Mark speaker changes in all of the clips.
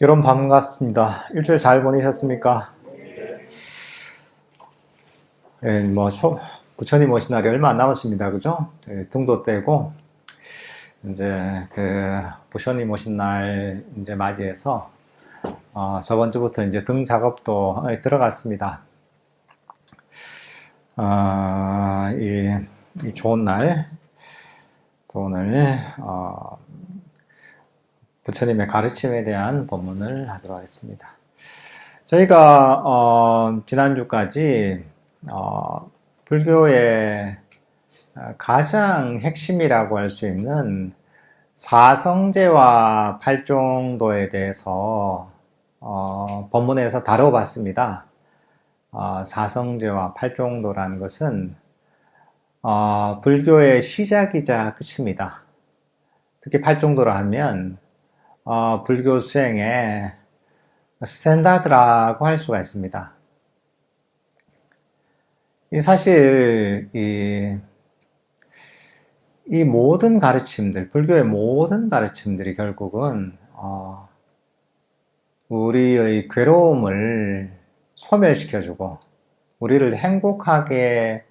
Speaker 1: 여러분 반갑습니다. 일주일 잘 보내셨습니까? 예, 부처님 오신 날이 얼마 안 남았습니다. 그죠? 예, 등도 떼고, 이제, 부처님 오신 날, 이제 맞이해서, 저번 주부터 이제 등 작업도 들어갔습니다. 이 좋은 날, 또 오늘, 부처님의 가르침에 대한 본문을 하도록 하겠습니다. 저희가 지난주까지 불교의 가장 핵심이라고 할 수 있는 사성제와 팔종도에 대해서 본문에서 다뤄봤습니다. 사성제와 팔종도라는 것은 불교의 시작이자 끝입니다. 특히 팔종도라 하면 불교 수행의 스탠다드라고 할 수가 있습니다. 사실 이 모든 가르침들, 불교의 모든 가르침들이 결국은 우리의 괴로움을 소멸시켜주고 우리를 행복하게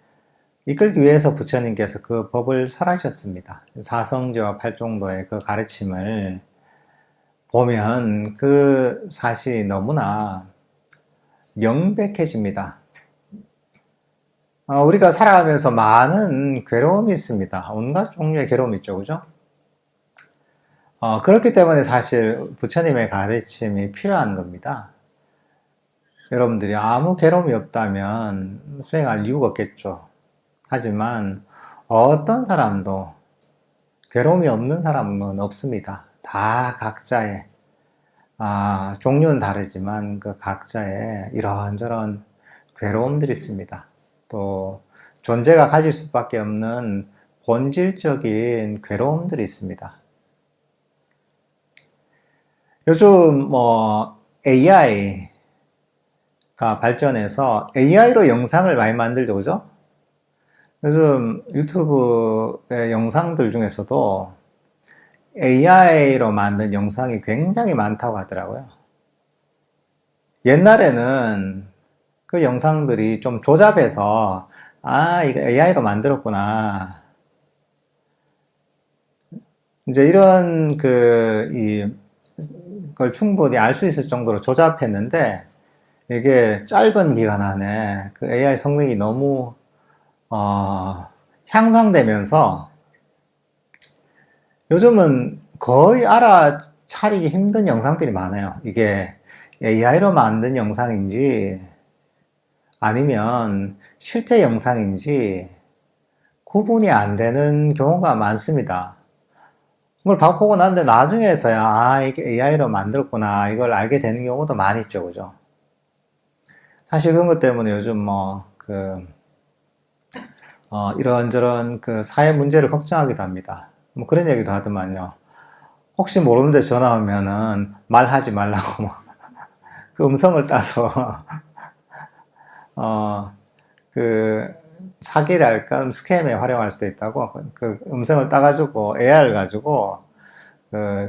Speaker 1: 이끌기 위해서 부처님께서 그 법을 설하셨습니다. 사성제와 팔종도의 그 가르침을 보면 그 사실이 너무나 명백해집니다. 우리가 살아가면서 많은 괴로움이 있습니다. 온갖 종류의 괴로움이 있죠, 그죠? 그렇기 때문에 사실 부처님의 가르침이 필요한 겁니다. 여러분들이 아무 괴로움이 없다면 수행할 이유가 없겠죠. 하지만 어떤 사람도 괴로움이 없는 사람은 없습니다. 다 각자의 종류는 다르지만 그 각자의 이런저런 괴로움들이 있습니다. 또 존재가 가질 수밖에 없는 본질적인 괴로움들이 있습니다. 요즘 AI가 발전해서 AI로 영상을 많이 만들죠, 그죠? 요즘 유튜브의 영상들 중에서도 AI로 만든 영상이 굉장히 많다고 하더라고요. 옛날에는 그 영상들이 좀 조잡해서 이거 AI로 만들었구나. 이제 이런 걸 충분히 알 수 있을 정도로 조잡했는데 이게 짧은 기간 안에 그 AI 성능이 너무 향상되면서 요즘은 거의 알아차리기 힘든 영상들이 많아요. 이게 AI로 만든 영상인지 아니면 실제 영상인지 구분이 안 되는 경우가 많습니다. 그걸 보고 났는데 나중에서야 이게 AI로 만들었구나 이걸 알게 되는 경우도 많이 있죠, 그죠? 사실 그런 것 때문에 요즘 이런저런 사회 문제를 걱정하기도 합니다. 그런 얘기도 하더만요. 혹시 모르는데 전화 오면은 말하지 말라고 그 음성을 따서 사기랄까 스캠에 활용할 수도 있다고 그 음성을 따가지고 AI를 가지고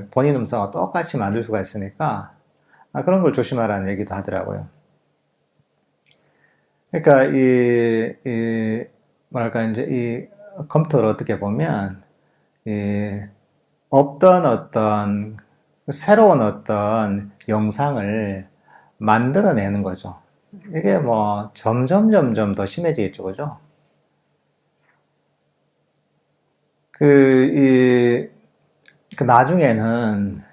Speaker 1: 본인 음성과 똑같이 만들 수가 있으니까 그런 걸 조심하라는 얘기도 하더라고요. 그러니까 뭐랄까 이제 이 컴퓨터를 어떻게 보면 어떤 새로운 어떤 영상을 만들어내는 거죠. 이게 점점 더 심해지겠죠, 그죠? 나중에는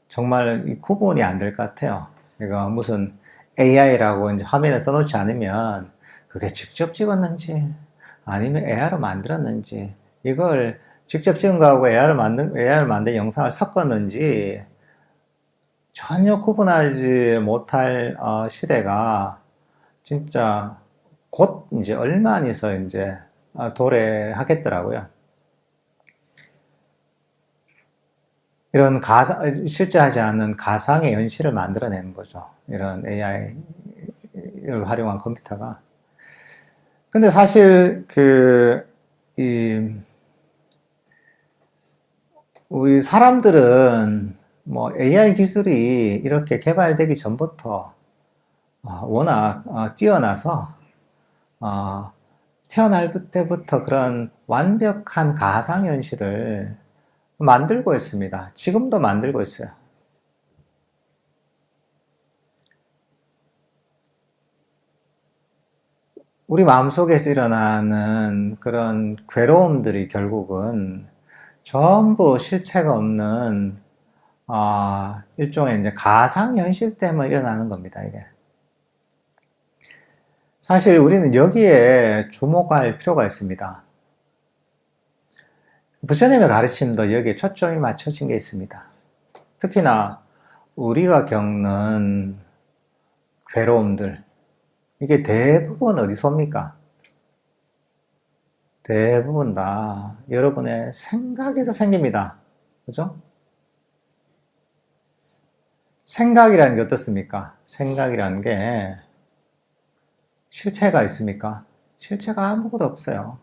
Speaker 1: 정말 구분이 안 될 것 같아요. 이거 무슨 AI라고 이제 화면에 써놓지 않으면 그게 직접 찍었는지 아니면 AI로 만들었는지 이걸 직접 찍은 거하고 AI를 만든 영상을 섞었는지 전혀 구분하지 못할 시대가 진짜 곧 이제 얼마 안에서 이제 도래하겠더라고요. 이런 실제 하지 않는 가상의 현실을 만들어내는 거죠. 이런 AI를 활용한 컴퓨터가. 근데 사실 우리 사람들은 뭐 AI 기술이 이렇게 개발되기 전부터 워낙 뛰어나서 태어날 때부터 그런 완벽한 가상현실을 만들고 있습니다. 지금도 만들고 있어요. 우리 마음속에서 일어나는 그런 괴로움들이 결국은 전부 실체가 없는 일종의 이제 가상현실 때문에 일어나는 겁니다, 이게. 사실 우리는 여기에 주목할 필요가 있습니다. 부처님의 가르침도 여기에 초점이 맞춰진 게 있습니다. 특히나 우리가 겪는 괴로움들, 이게 대부분 어디서 옵니까? 대부분 다 여러분의 생각에서 생깁니다. 그죠? 생각이라는 게 어떻습니까? 생각이라는 게 실체가 있습니까? 실체가 아무것도 없어요.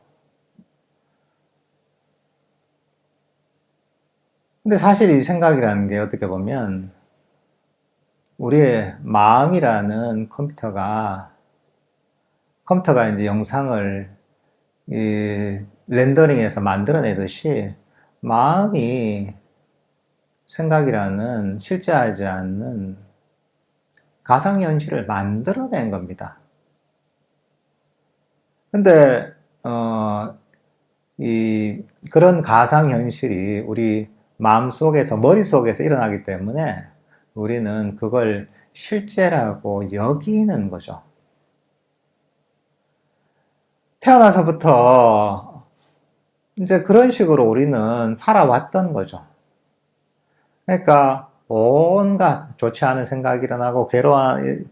Speaker 1: 근데 사실 이 생각이라는 게 어떻게 보면 우리의 마음이라는 컴퓨터가 이제 영상을 렌더링해서 만들어내듯이 마음이 생각이라는 실제하지 않는 가상현실을 만들어낸 겁니다. 근데 그런 가상현실이 우리 마음속에서, 머릿속에서 일어나기 때문에 우리는 그걸 실제라고 여기는 거죠. 태어나서부터 이제 그런 식으로 우리는 살아왔던 거죠. 그러니까 온갖 좋지 않은 생각이 일어나고 괴로운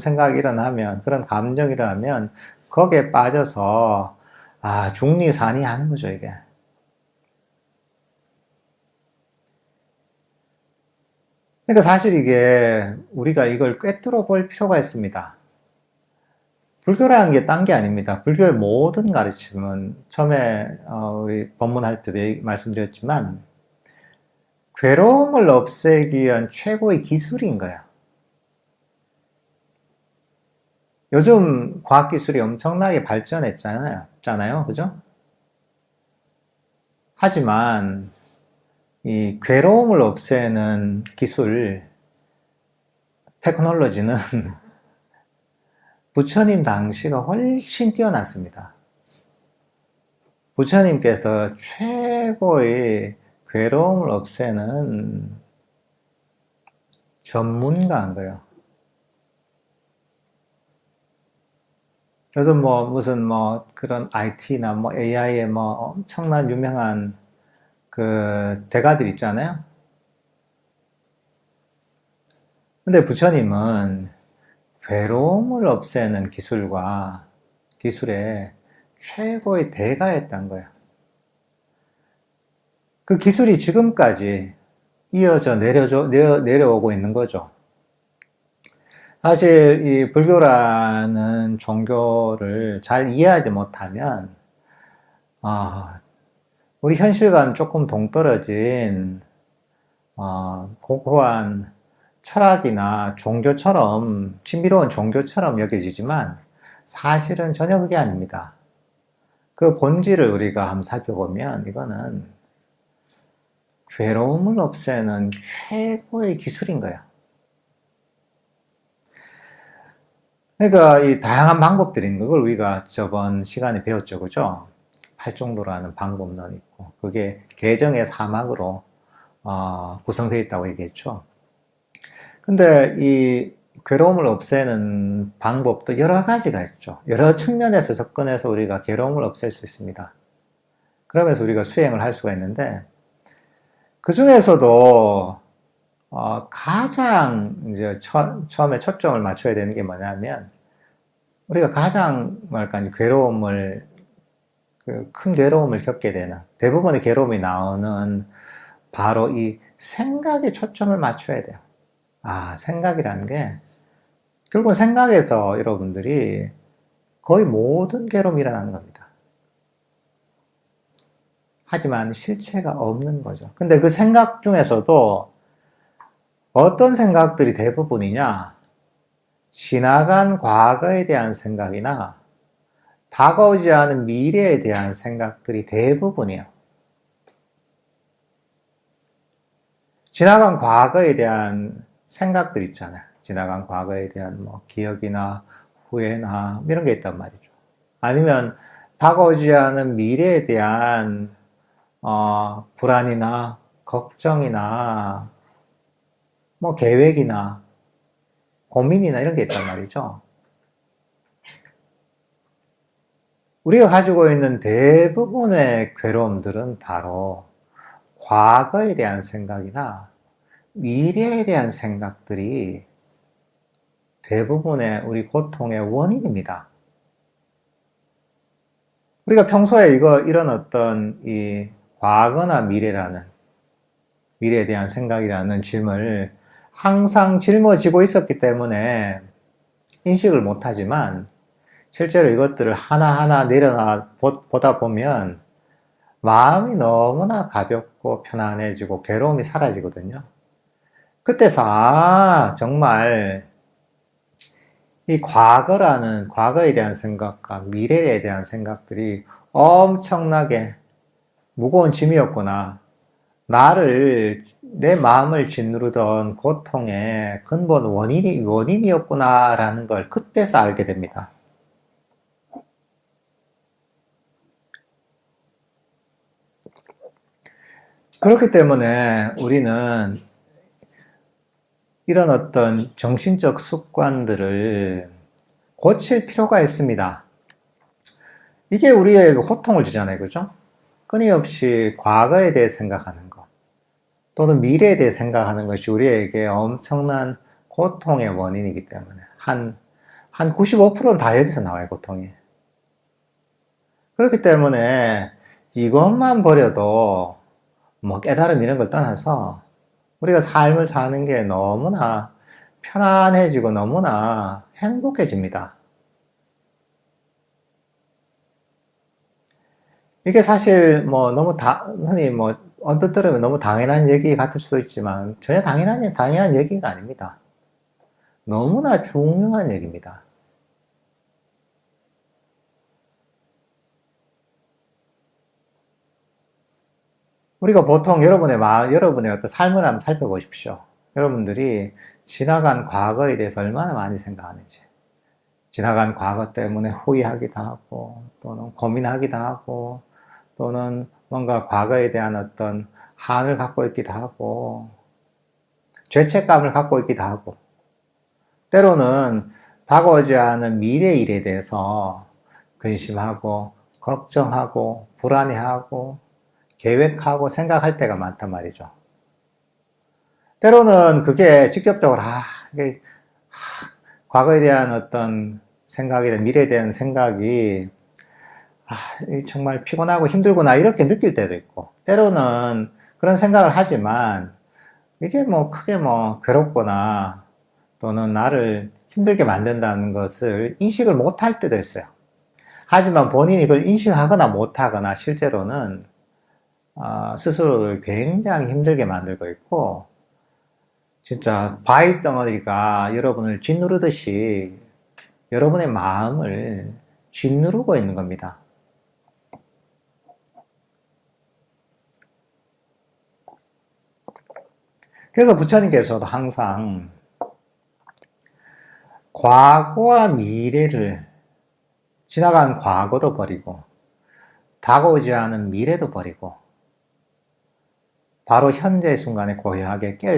Speaker 1: 생각이 일어나면, 그런 감정이 일어나면 거기에 빠져서 중리산이 하는 거죠, 이게. 그러니까 사실 이게 우리가 이걸 꿰뚫어 볼 필요가 있습니다. 불교라는 게 딴 게 아닙니다. 불교의 모든 가르침은 처음에 우리 법문할 때도 말씀드렸지만 괴로움을 없애기 위한 최고의 기술인 거야. 요즘 과학기술이 엄청나게 발전했잖아요. 그죠? 하지만 이 괴로움을 없애는 기술, 테크놀로지는 부처님 당시가 훨씬 뛰어났습니다. 부처님께서 최고의 괴로움을 없애는 전문가인 거예요. 그래서 무슨 그런 IT나 AI에 엄청난 유명한 그 대가들 있잖아요. 근데 부처님은 괴로움을 없애는 기술의 최고의 대가였던 거예요. 그 기술이 지금까지 이어져 내려오고 있는 거죠. 사실 이 불교라는 종교를 잘 이해하지 못하면 우리 현실과는 조금 동떨어진 고고한 철학이나 종교처럼, 신비로운 종교처럼 여겨지지만 사실은 전혀 그게 아닙니다. 그 본질을 우리가 한번 살펴보면 이거는 괴로움을 없애는 최고의 기술인 거야. 그러니까 이 다양한 방법들인 그걸 우리가 저번 시간에 배웠죠, 그죠? 팔종도라는 방법론이 있고, 그게 계정의 사막으로 구성되어 있다고 얘기했죠. 근데 이 괴로움을 없애는 방법도 여러 가지가 있죠. 여러 측면에서 접근해서 우리가 괴로움을 없앨 수 있습니다. 그러면서 우리가 수행을 할 수가 있는데, 그 중에서도 가장 이제 처음에 초점을 맞춰야 되는 게 뭐냐면, 우리가 가장 큰 괴로움을 겪게 되는, 대부분의 괴로움이 나오는 바로 이 생각에 초점을 맞춰야 돼요. 생각이라는 게, 결국 생각에서 여러분들이 거의 모든 괴로움이 일어나는 겁니다. 하지만 실체가 없는 거죠. 근데 그 생각 중에서도 어떤 생각들이 대부분이냐? 지나간 과거에 대한 생각이나 다가오지 않은 미래에 대한 생각들이 대부분이에요. 지나간 과거에 대한 생각들 있잖아요. 지나간 과거에 대한 뭐 기억이나 후회나 이런 게 있단 말이죠. 아니면 다가오지 않은 미래에 대한 불안이나 걱정이나 뭐 계획이나 고민이나 이런 게 있단 말이죠. 우리가 가지고 있는 대부분의 괴로움들은 바로 과거에 대한 생각이나 미래에 대한 생각들이 대부분의 우리 고통의 원인입니다. 우리가 평소에 이런 어떤 이 과거나 미래에 대한 생각이라는 짐을 항상 짊어지고 있었기 때문에 인식을 못하지만 실제로 이것들을 하나하나 내려놔 보다 보면 마음이 너무나 가볍고 편안해지고 괴로움이 사라지거든요. 그때서 정말 이 과거에 대한 생각과 미래에 대한 생각들이 엄청나게 무거운 짐이었구나. 내 마음을 짓누르던 고통의 근본 원인이었구나라는 걸 그때서 알게 됩니다. 그렇기 때문에 우리는 이런 어떤 정신적 습관들을 고칠 필요가 있습니다. 이게 우리에게 고통을 주잖아요. 그죠? 끊임없이 과거에 대해 생각하는 것, 또는 미래에 대해 생각하는 것이 우리에게 엄청난 고통의 원인이기 때문에, 한 95%는 다 여기서 나와요, 고통이. 그렇기 때문에 이것만 버려도 뭐 깨달음 이런 걸 떠나서 우리가 삶을 사는 게 너무나 편안해지고 너무나 행복해집니다. 이게 사실 뭐 너무 흔히 뭐 언뜻 들으면 너무 당연한 얘기 같을 수도 있지만 전혀 당연한 얘기가 아닙니다. 너무나 중요한 얘기입니다. 우리가 보통 여러분의 어떤 삶을 한번 살펴보십시오. 여러분들이 지나간 과거에 대해서 얼마나 많이 생각하는지. 지나간 과거 때문에 후회하기도 하고, 또는 고민하기도 하고, 또는 뭔가 과거에 대한 어떤 한을 갖고 있기도 하고, 죄책감을 갖고 있기도 하고, 때로는 다가오지 않은 미래 일에 대해서 근심하고, 걱정하고, 불안해하고, 계획하고 생각할 때가 많단 말이죠. 때로는 그게 직접적으로, 과거에 대한 어떤 생각이나 미래에 대한 생각이, 정말 피곤하고 힘들구나, 이렇게 느낄 때도 있고, 때로는 그런 생각을 하지만, 이게 뭐 크게 뭐 괴롭거나, 또는 나를 힘들게 만든다는 것을 인식을 못할 때도 있어요. 하지만 본인이 그걸 인식하거나 못하거나, 실제로는 스스로를 굉장히 힘들게 만들고 있고, 진짜 바위 덩어리가 여러분을 짓누르듯이 여러분의 마음을 짓누르고 있는 겁니다. 그래서 부처님께서도 항상 과거와 미래를, 지나간 과거도 버리고 다가오지 않은 미래도 버리고 바로 현재 순간에 고요하게 깨어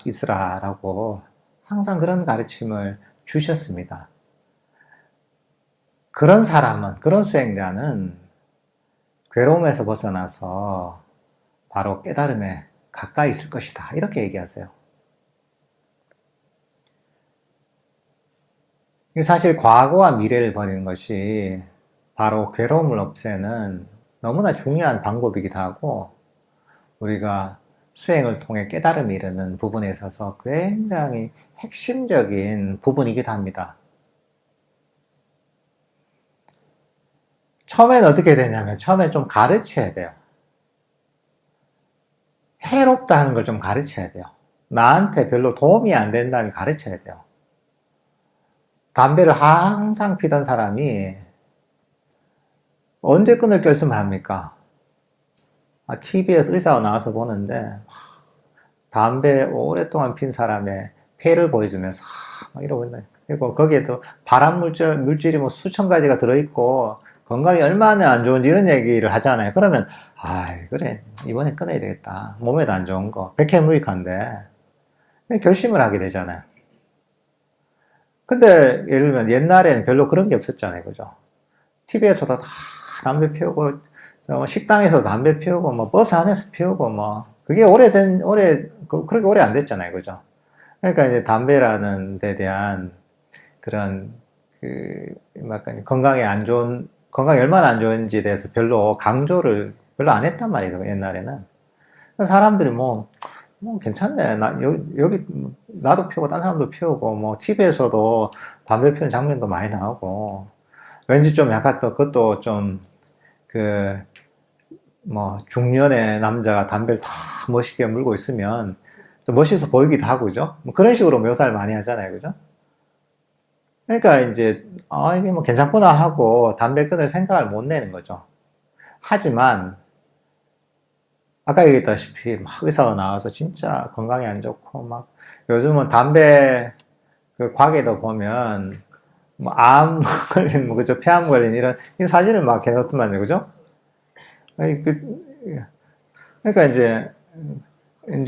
Speaker 1: 있으라라고 항상 그런 가르침을 주셨습니다. 그런 수행자는 괴로움에서 벗어나서 바로 깨달음에 가까이 있을 것이다. 이렇게 얘기하세요. 사실 과거와 미래를 버리는 것이 바로 괴로움을 없애는 너무나 중요한 방법이기도 하고, 우리가 수행을 통해 깨달음을 이루는 부분에 있어서 굉장히 핵심적인 부분이기도 합니다. 처음엔 어떻게 되냐면, 처음엔 좀 가르쳐야 돼요. 해롭다는 걸 좀 가르쳐야 돼요. 나한테 별로 도움이 안 된다는 걸 가르쳐야 돼요. 담배를 항상 피던 사람이 언제 끊을 결심을 합니까? TV에서 의사가 나와서 보는데 담배 오랫동안 핀 사람의 폐를 보여주면서 막 이러고 있네. 그리고 거기에도 발암 물질이 뭐 수천 가지가 들어있고 건강에 얼마나 안 좋은지 이런 얘기를 하잖아요. 그러면 그래 이번에 끊어야 되겠다. 몸에도 안 좋은 거 백해무익한데 결심을 하게 되잖아요. 근데 예를 들면 옛날에는 별로 그런 게 없었잖아요. 그죠? TV에서도 다 담배 피우고 식당에서 담배 피우고 뭐 버스 안에서 피우고 뭐 그게 그렇게 오래 안 됐잖아요. 그죠? 그러니까 이제 담배라는 데 대한 그런 건강에 얼마나 안 좋은지에 대해서 강조를 별로 안 했단 말이에요. 옛날에는. 사람들이 괜찮네. 여기, 나도 피우고, 딴 사람도 피우고, TV에서도 담배 피우는 장면도 많이 나오고, 왠지 좀 약간 또, 그것도 좀, 중년의 남자가 담배를 다 멋있게 물고 있으면, 좀 멋있어 보이기도 하고, 그죠? 그런 식으로 묘사를 많이 하잖아요. 그죠? 그러니까 이제, 이게 괜찮구나 하고, 담배 끊을 생각을 못 내는 거죠. 하지만, 아까 얘기했다시피 막 의사가 나와서 진짜 건강에 안 좋고 요즘은 담배 과계도 보면 암 걸린 그죠 폐암 걸린 이런 사진을 막 해놓더만요. 그죠? 그러니까 이제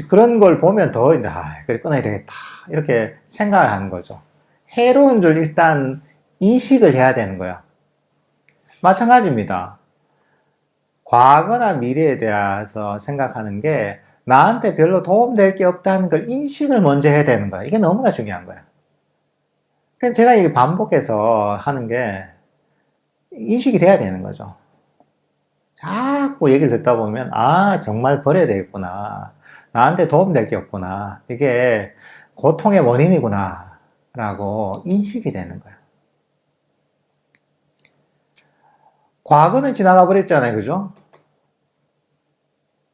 Speaker 1: 그런 걸 보면 더 이제 그래 끊어야 되겠다 이렇게 생각을 하는 거죠. 해로운 줄 일단 인식을 해야 되는 거야. 마찬가지입니다. 과거나 미래에 대해서 생각하는 게 나한테 별로 도움될 게 없다는 걸 인식을 먼저 해야 되는 거야. 이게 너무나 중요한 거야. 그러니까 제가 이게 반복해서 하는 게 인식이 돼야 되는 거죠. 자꾸 얘기를 듣다 보면 정말 버려야 되겠구나. 나한테 도움될 게 없구나. 이게 고통의 원인이구나 라고 인식이 되는 거야. 과거는 지나가 버렸잖아요. 그죠?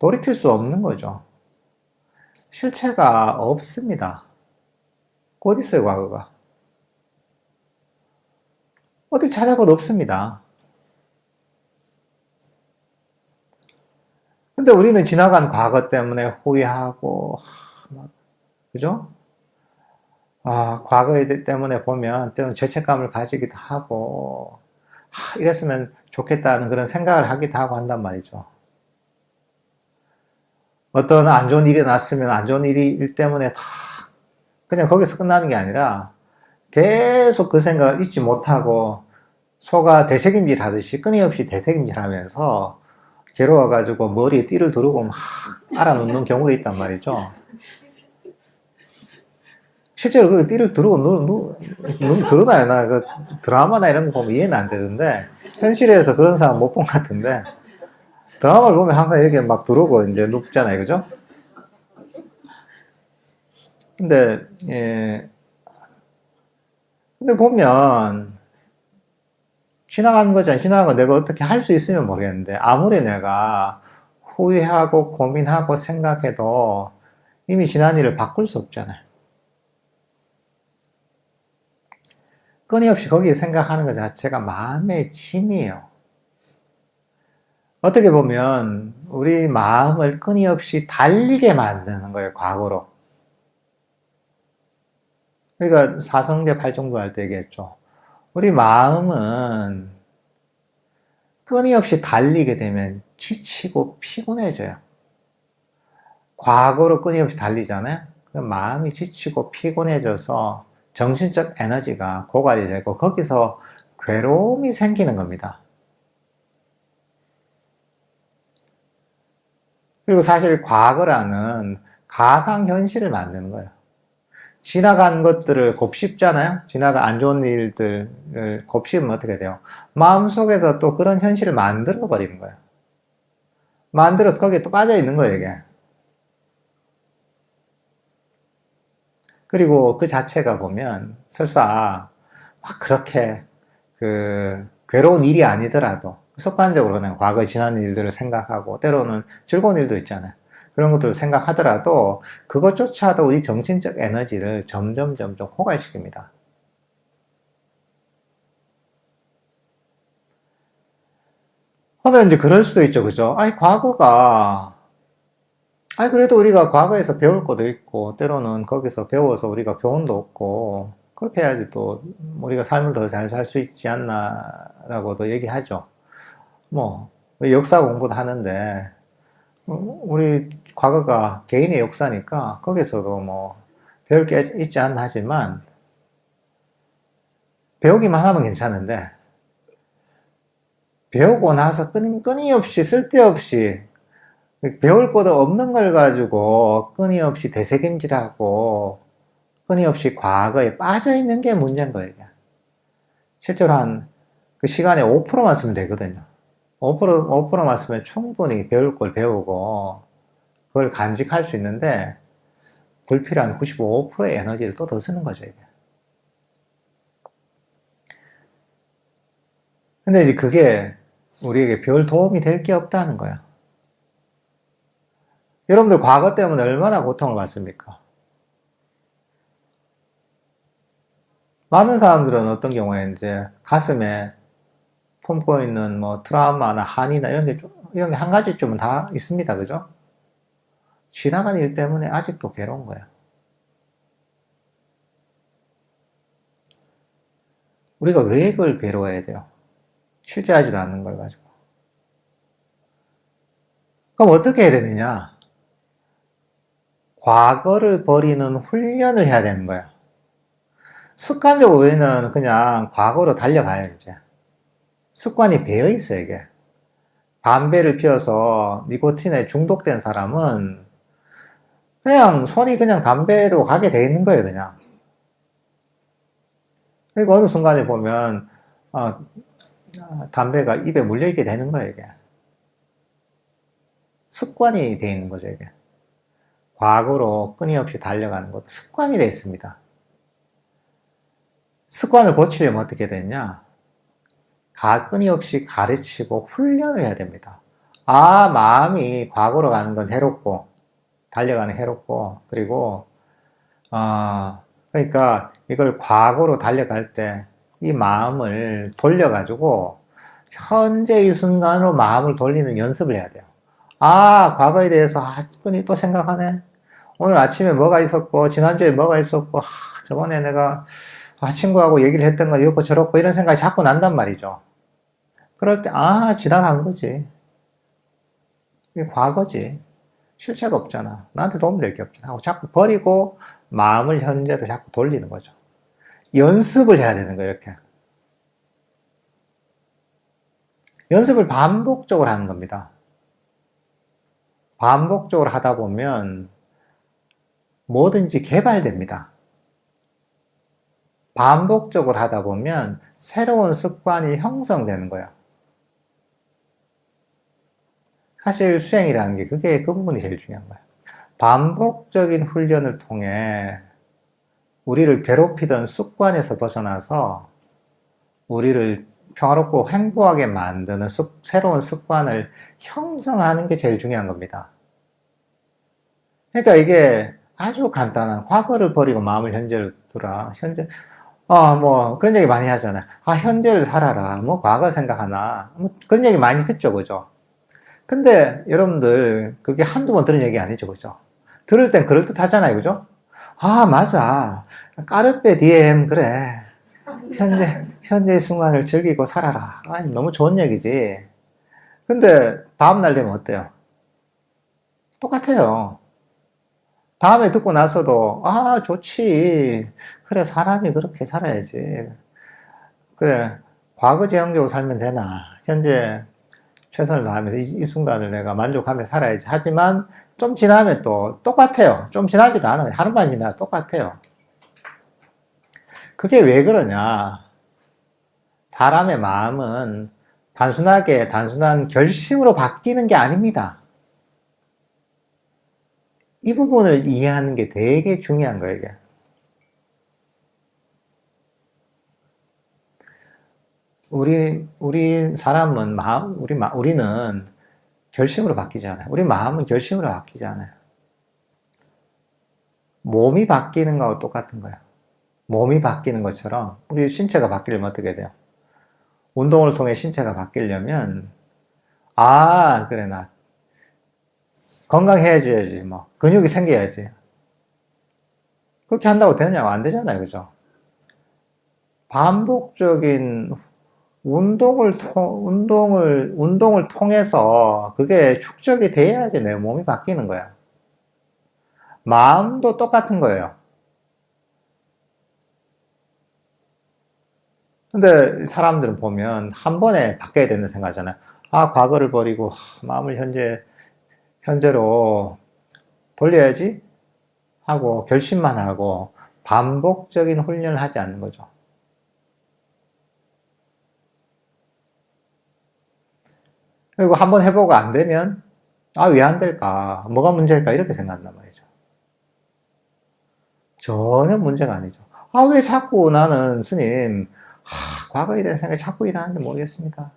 Speaker 1: 돌이킬 수 없는 거죠. 실체가 없습니다. 어디 있어요, 과거가? 어딜 찾아봐도 없습니다. 근데 우리는 지나간 과거 때문에 후회하고, 그죠? 과거 때문에 보면 때로는 죄책감을 가지기도 하고, 이랬으면 좋겠다는 그런 생각을 하기도 하고 한단 말이죠. 어떤 안 좋은 일이 났으면 안 좋은 일 때문에 그냥 거기서 끝나는 게 아니라 계속 그 생각을 잊지 못하고 소가 되새김질 하듯이 끊임없이 되새김질 하면서 괴로워가지고 머리에 띠를 두르고 막 알아놓는 경우도 있단 말이죠. 실제로 그 띠를 두르고 두르나요? 나 그 드라마나 이런 거 보면 이해는 안 되던데 현실에서 그런 사람 못 본 것 같은데 드라마를 보면 항상 이렇게 막 두르고 이제 눕잖아요. 그죠? 근데 보면 지나가는 거잖아요. 지나간 거 내가 어떻게 할 수 있으면 모르겠는데 아무리 내가 후회하고 고민하고 생각해도 이미 지난 일을 바꿀 수 없잖아요. 끊임없이 거기에 생각하는 것 자체가 마음의 짐이에요. 어떻게 보면 우리 마음을 끊임없이 달리게 만드는 거예요. 과거로. 그러니까 사성제 팔종도 할 때 얘기했죠. 우리 마음은 끊임없이 달리게 되면 지치고 피곤해져요. 과거로 끊임없이 달리잖아요. 그럼 마음이 지치고 피곤해져서 정신적 에너지가 고갈이 되고 거기서 괴로움이 생기는 겁니다. 그리고 사실 과거라는 가상현실을 만드는 거예요. 지나간 것들을 곱씹잖아요. 지나간 안 좋은 일들을 곱씹으면 어떻게 돼요? 마음속에서 또 그런 현실을 만들어 버리는 거예요. 만들어서 거기에 또 빠져 있는 거예요, 이게. 그리고 그 자체가 보면 설사 막 그렇게 괴로운 일이 아니더라도 습관적으로 그냥 과거 지난 일들을 생각하고 때로는 즐거운 일도 있잖아요. 그런 것들을 생각하더라도 그것조차도 우리 정신적 에너지를 점점 고갈시킵니다. 하면 이제 그럴 수도 있죠. 그죠? 아니, 그래도 우리가 과거에서 배울 것도 있고, 때로는 거기서 배워서 우리가 교훈도 얻고, 그렇게 해야지 또 우리가 삶을 더 잘 살 수 있지 않나라고도 얘기하죠. 뭐, 역사 공부도 하는데, 우리 과거가 개인의 역사니까 거기서도 뭐 배울 게 있지 않나 하지만, 배우기만 하면 괜찮은데, 배우고 나서 끊임없이 쓸데없이 배울 것도 없는 걸 가지고 끊임없이 되새김질하고 끊임없이 과거에 빠져 있는 게 문제인 거예요. 실제로 한 그 시간에 5%만 쓰면 되거든요. 5%만 쓰면 충분히 배울 걸 배우고 그걸 간직할 수 있는데 불필요한 95%의 에너지를 또 더 쓰는 거죠, 이게. 근데 이제 그게 우리에게 별 도움이 될 게 없다는 거야. 여러분들 과거 때문에 얼마나 고통을 받습니까? 많은 사람들은 어떤 경우에 이제 가슴에 품고 있는 뭐 트라우마나 한이나 이런 게 한 가지쯤은 다 있습니다. 그죠? 지나간 일 때문에 아직도 괴로운 거야. 우리가 왜 그걸 괴로워해야 돼요? 실제하지도 않는 걸 가지고. 그럼 어떻게 해야 되느냐? 과거를 버리는 훈련을 해야 되는 거야. 습관적으로 우리는 그냥 과거로 달려가요, 이제. 습관이 배어 있어, 이게. 담배를 피워서 니코틴에 중독된 사람은 그냥 손이 그냥 담배로 가게 돼 있는 거예요, 그냥. 그리고 어느 순간에 보면, 담배가 입에 물려있게 되는 거예요, 이게. 습관이 돼 있는 거죠, 이게. 과거로 끊임없이 달려가는 것도 습관이 돼 있습니다. 습관을 고치려면 어떻게 되냐? 끊임없이 가르치고 훈련을 해야 됩니다. 마음이 과거로 가는 건 해롭고, 달려가는 해롭고, 그리고, 그러니까 이걸 과거로 달려갈 때 이 마음을 돌려가지고, 현재 이 순간으로 마음을 돌리는 연습을 해야 돼요. 과거에 대해서, 끈이 또 생각하네. 오늘 아침에 뭐가 있었고, 지난주에 뭐가 있었고, 저번에 내가, 친구하고 얘기를 했던 거 이렇고 저렇고 이런 생각이 자꾸 난단 말이죠. 그럴 때, 지나간 거지. 이게 과거지. 실체가 없잖아. 나한테 도움될 게 없잖아. 하고 자꾸 버리고 마음을 현재로 자꾸 돌리는 거죠. 연습을 해야 되는 거예요, 이렇게. 연습을 반복적으로 하는 겁니다. 반복적으로 하다 보면 뭐든지 개발됩니다. 반복적으로 하다 보면 새로운 습관이 형성되는 거예요. 사실 수행이라는 게 그 부분이 제일 중요한 거예요. 반복적인 훈련을 통해 우리를 괴롭히던 습관에서 벗어나서 우리를 평화롭고 행복하게 만드는 새로운 습관을 형성하는 게 제일 중요한 겁니다. 그러니까 이게 아주 간단한 과거를 버리고 마음을 현재로 두라. 그런 얘기 많이 하잖아요. 현재를 살아라. 과거 생각하나. 그런 얘기 많이 듣죠, 그죠? 근데 여러분들, 그게 한두 번 들은 얘기 아니죠, 그죠? 들을 땐 그럴듯하잖아요, 그죠? 맞아. 까르페 디엠, 그래. 현재의 순간을 즐기고 살아라. 너무 좋은 얘기지. 근데 다음날 되면 어때요? 똑같아요. 다음에 듣고 나서도, 좋지. 그래, 사람이 그렇게 살아야지. 그래, 과거 지향적으로 살면 되나. 현재 최선을 다하면서 이 순간을 내가 만족하며 살아야지. 하지만 좀 지나면 또 똑같아요. 좀 지나지도 않아요. 하루만 지나도 똑같아요. 그게 왜 그러냐. 사람의 마음은 단순한 결심으로 바뀌는 게 아닙니다. 이 부분을 이해하는 게 되게 중요한 거예요, 이게. 우리 사람은, 우리는 결심으로 바뀌지 않아요. 우리 마음은 결심으로 바뀌지 않아요. 몸이 바뀌는 거하고 똑같은 거예요. 몸이 바뀌는 것처럼 우리 신체가 바뀌려면 어떻게 돼요? 운동을 통해 신체가 바뀌려면 그래 나 건강해져야지 뭐 근육이 생겨야지 그렇게 한다고 되냐고 안 되잖아요. 그죠? 반복적인 운동을 통해서 그게 축적이 돼야지 내 몸이 바뀌는 거야. 마음도 똑같은 거예요. 근데 사람들은 보면 한 번에 바뀌어야 된다는 생각하잖아요. 과거를 버리고 마음을 현재로 돌려야지 하고 결심만 하고 반복적인 훈련을 하지 않는 거죠. 그리고 한번 해보고 안 되면 왜 안 될까? 뭐가 문제일까? 이렇게 생각한단 말이죠. 전혀 문제가 아니죠. 왜 자꾸 나는 스님 과거에 대한 생각이 자꾸 일어나는지 모르겠습니다.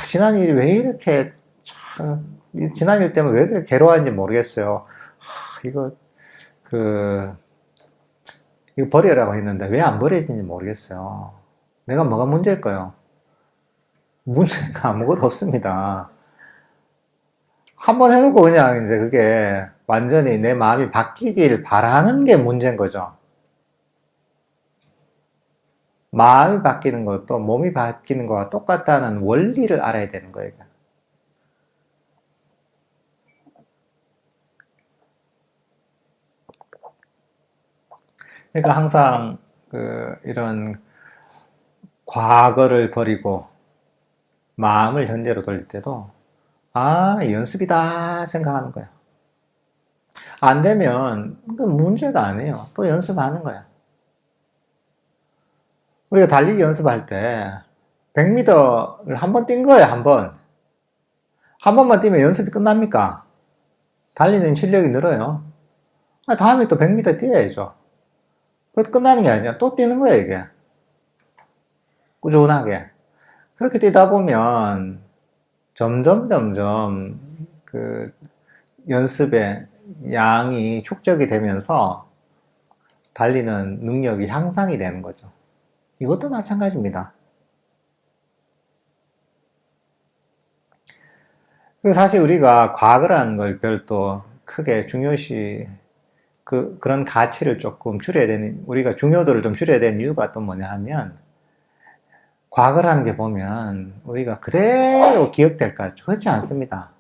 Speaker 1: 지난 일이 왜 이렇게 지난 일 때문에 왜 그렇게 괴로워하는지 모르겠어요. 이거 버리라고 했는데 왜 안 버려지는지 모르겠어요. 내가 뭐가 문제일까요? 문제가 아무것도 없습니다. 한번 해놓고 그냥 이제 그게 완전히 내 마음이 바뀌길 바라는 게 문제인 거죠. 마음이 바뀌는 것도 몸이 바뀌는 것과 똑같다는 원리를 알아야 되는 거예요. 그러니까 항상 이런 과거를 버리고 마음을 현재로 돌릴 때도 연습이다 생각하는 거야. 안 되면 문제가 아니에요. 또 연습하는 거야. 우리가 달리기 연습할 때 100m를 한 번 뛴 거예요. 한 번만 뛰면 연습이 끝납니까? 달리는 실력이 늘어요. 다음에 또 100m 뛰어야죠. 그것도 끝나는 게 아니라 또 뛰는 거예요. 이게 꾸준하게 그렇게 뛰다 보면 점점 그 연습의 양이 축적이 되면서 달리는 능력이 향상이 되는 거죠. 이것도 마찬가지입니다. 사실 우리가 과거라는 걸 별도 크게 중요시 그런 가치를 조금 줄여야 되는, 우리가 중요도를 좀 줄여야 되는 이유가 또 뭐냐 하면, 과거라는 게 보면 우리가 그대로 기억될까? 그렇지 않습니다.